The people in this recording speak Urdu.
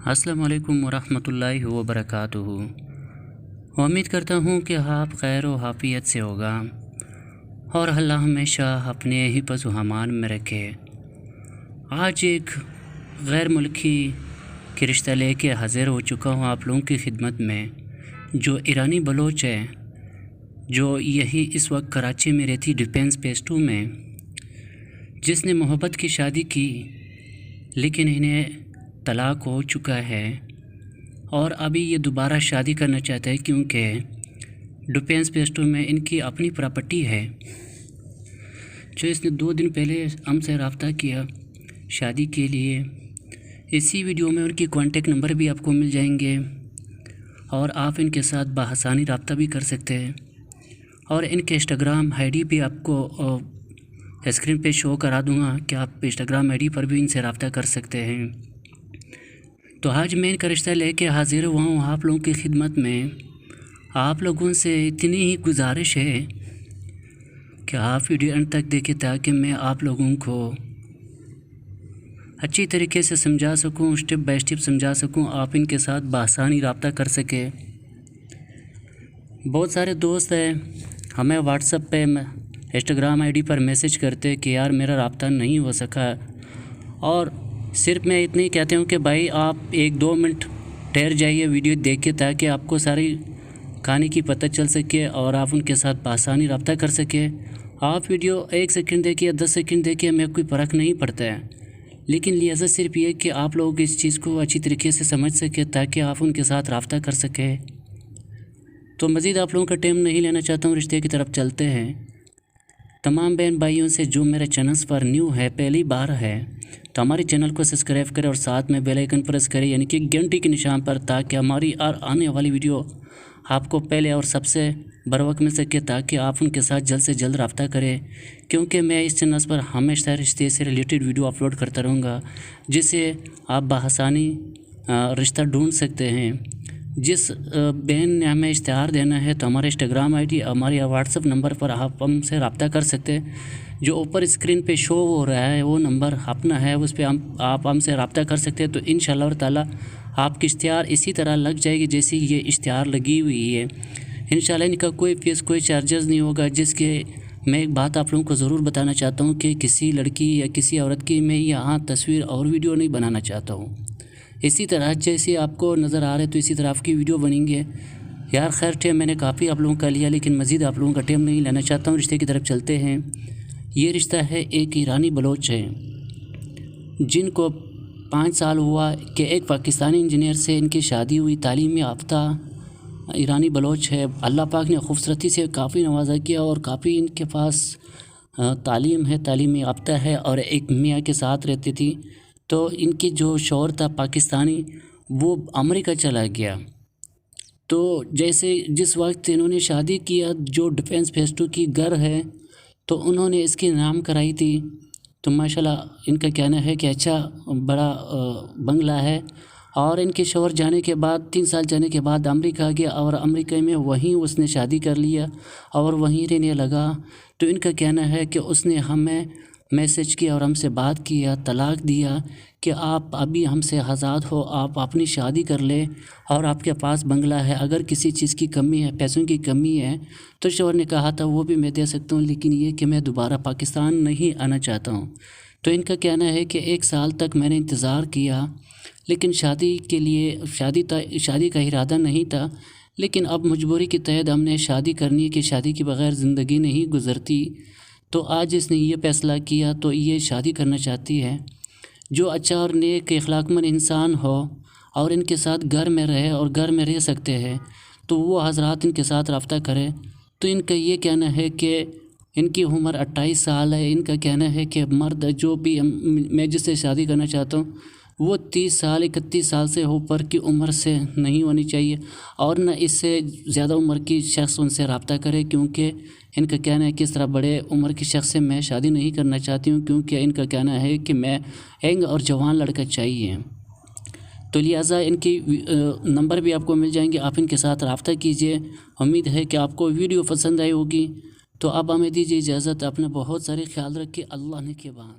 السلام علیکم ورحمۃ اللہ وبرکاتہ۔ امید کرتا ہوں کہ آپ خیر و عافیت سے ہوگا اور اللہ ہمیشہ اپنے حفظ و امان میں رکھے۔ آج ایک غیر ملکی کے رشتہ لے کے حاضر ہو چکا ہوں آپ لوگوں کی خدمت میں، جو ایرانی بلوچ ہے، جو یہی اس وقت کراچی میں رہتی ڈیفینس فیز 2 میں، جس نے محبت کی شادی کی لیکن انہیں طلاق ہو چکا ہے اور ابھی یہ دوبارہ شادی کرنا چاہتا ہے کیونکہ ڈیفینس فیز 2 میں ان کی اپنی پراپرٹی ہے۔ جو اس نے 2 دن پہلے ہم سے رابطہ کیا شادی کے لیے۔ اسی ویڈیو میں ان کی کانٹیکٹ نمبر بھی آپ کو مل جائیں گے اور آپ ان کے ساتھ بآسانی رابطہ بھی کر سکتے ہیں، اور ان کے انسٹاگرام آئی ڈی بھی آپ کو اسکرین پہ شو کرا دوں گا کہ آپ انسٹاگرام آئی ڈی پر بھی ان سے رابطہ کر سکتے ہیں۔ تو آج میں ان کا رشتہ لے کے حاضر ہوا ہوں آپ لوگوں کی خدمت میں۔ آپ لوگوں سے اتنی ہی گزارش ہے کہ آپ ویڈیو انت تک دیکھیں تاکہ میں آپ لوگوں کو اچھی طریقے سے سمجھا سکوں، اسٹیپ بائی اسٹیپ سمجھا سکوں، آپ ان کے ساتھ بآسانی رابطہ کر سکے۔ بہت سارے دوست ہیں ہمیں واٹس ایپ پہ Instagram I D per message کرتے کہ یار میرا رابطہ نہیں ہو سکا، اور صرف میں اتنی کہتے ہوں کہ بھائی آپ 1-2 منٹ ٹھہر جائیے، ویڈیو دیکھیے تاکہ آپ کو ساری کہانی کی پتہ چل سکے اور آپ ان کے ساتھ بآسانی رابطہ کر سکے۔ آپ ویڈیو 1 سیکنڈ دیکھیے، 10 سیکنڈ دیکھیے، میں کوئی فرق نہیں پڑتا ہے، لیکن لہٰذا صرف یہ کہ آپ لوگ اس چیز کو اچھی طریقے سے سمجھ سکے تاکہ آپ ان کے ساتھ رابطہ کر سکیں۔ تو مزید آپ لوگوں کا ٹائم نہیں لینا چاہتا ہوں، رشتے کی طرف چلتے ہیں۔ تمام بہن بھائیوں سے جو میرے چینلز پر نیو ہے، پہلی بار ہے، تو ہمارے چینل کو سبسکرائب کریں اور ساتھ میں بیل آئیکن پریس کریں، یعنی کہ گھنٹی کے نشان پر، تاکہ ہماری آنے والی ویڈیو آپ کو پہلے اور سب سے بروقت مل سکے، تاکہ آپ ان کے ساتھ جلد سے جلد رابطہ کریں، کیونکہ میں اس چینل پر ہمیشہ رشتے سے ریلیٹڈ ویڈیو اپلوڈ کرتا رہوں گا، جس سے آپ بآسانی رشتہ ڈھونڈ سکتے ہیں۔ جس بہن نے ہمیں اشتہار دینا ہے تو ہمارے انسٹاگرام آئی ڈی، ہمارے واٹس ایپ نمبر پر آپ ہم سے رابطہ کر سکتے ہیں۔ جو اوپر اسکرین پہ شو ہو رہا ہے وہ نمبر اپنا ہے، اس پہ آپ ہم سے رابطہ کر سکتے ہیں۔ تو انشاءاللہ تعالیٰ آپ کی اشتہار اسی طرح لگ جائے گی جیسی یہ اشتہار لگی ہوئی ہے۔ انشاءاللہ ان کا کوئی فیس، کوئی چارجز نہیں ہوگا۔ جس کے میں ایک بات آپ لوگوں کو ضرور بتانا چاہتا ہوں کہ کسی لڑکی یا کسی عورت کی میں یہاں تصویر اور ویڈیو نہیں بنانا چاہتا ہوں۔ اسی طرح جیسے آپ کو نظر آ رہے تو اسی طرح آپ کی ویڈیو بنیں گے۔ یار خیر ٹائم میں نے کافی آپ لوگوں کا لیا، لیکن مزید آپ لوگوں کا ٹائم نہیں لینا چاہتا ہوں، رشتے کی طرف چلتے ہیں۔ یہ رشتہ ہے ایک ایرانی بلوچ ہے، جن کو 5 سال ہوا کہ ایک پاکستانی انجینئر سے ان کی شادی ہوئی۔ تعلیم یافتہ ایرانی بلوچ ہے، اللہ پاک نے خوبصورتی سے کافی نوازا کیا اور کافی ان کے پاس تعلیم ہے، تعلیم یافتہ ہے، اور ایک میاں کے ساتھ رہتی تھی۔ تو ان کی جو شوہر تھا پاکستانی، وہ امریکہ چلا گیا۔ تو جیسے جس وقت انہوں نے شادی کیا، جو ڈیفینس فیز 2 کی گھر ہے تو انہوں نے اس کی نام کرائی تھی۔ تو ماشاءاللہ ان کا کہنا ہے کہ اچھا بڑا بنگلہ ہے، اور ان کے شوہر جانے کے بعد 3 سال جانے کے بعد امریکہ گیا، اور امریکہ میں وہیں اس نے شادی کر لیا اور وہیں رہنے لگا۔ تو ان کا کہنا ہے کہ اس نے ہمیں میسج کیا اور ہم سے بات کیا، طلاق دیا کہ آپ ابھی ہم سے آزاد ہو، آپ اپنی شادی کر لیں، اور آپ کے پاس بنگلہ ہے، اگر کسی چیز کی کمی ہے، پیسوں کی کمی ہے تو شوہر نے کہا تھا وہ بھی میں دے سکتا ہوں، لیکن یہ کہ میں دوبارہ پاکستان نہیں آنا چاہتا ہوں۔ تو ان کا کہنا ہے کہ 1 سال تک میں نے انتظار کیا، لیکن شادی کے لیے شادی کا ارادہ نہیں تھا، لیکن اب مجبوری کے تحت ہم نے شادی کرنی کہ شادی کے بغیر زندگی نہیں گزرتی۔ تو آج اس نے یہ فیصلہ کیا، تو یہ شادی کرنا چاہتی ہے۔ جو اچھا اور نیک اخلاق مند انسان ہو اور ان کے ساتھ گھر میں رہے اور گھر میں رہ سکتے ہیں تو وہ حضرات ان کے ساتھ رابطہ کرے۔ تو ان کا یہ کہنا ہے کہ ان کی عمر 28 سال ہے۔ ان کا کہنا ہے کہ مرد جو بھی میں جس سے شادی کرنا چاہتا ہوں وہ 30 سال 31 سال سے اوپر کی عمر سے نہیں ہونی چاہیے، اور نہ اس سے زیادہ عمر کی شخص ان سے رابطہ کرے، کیونکہ ان کا کہنا ہے کہ اس طرح بڑے عمر کی شخص سے میں شادی نہیں کرنا چاہتی ہوں، کیونکہ ان کا کہنا ہے کہ میں ینگ اور جوان لڑکا چاہیے۔ تو لہٰذا ان کی نمبر بھی آپ کو مل جائیں گے، آپ ان کے ساتھ رابطہ کیجئے۔ امید ہے کہ آپ کو ویڈیو پسند آئی ہوگی۔ تو اب ہمیں دیجیے اجازت، اپنا بہت سارے خیال رکھیے، اللہ نے کے بان۔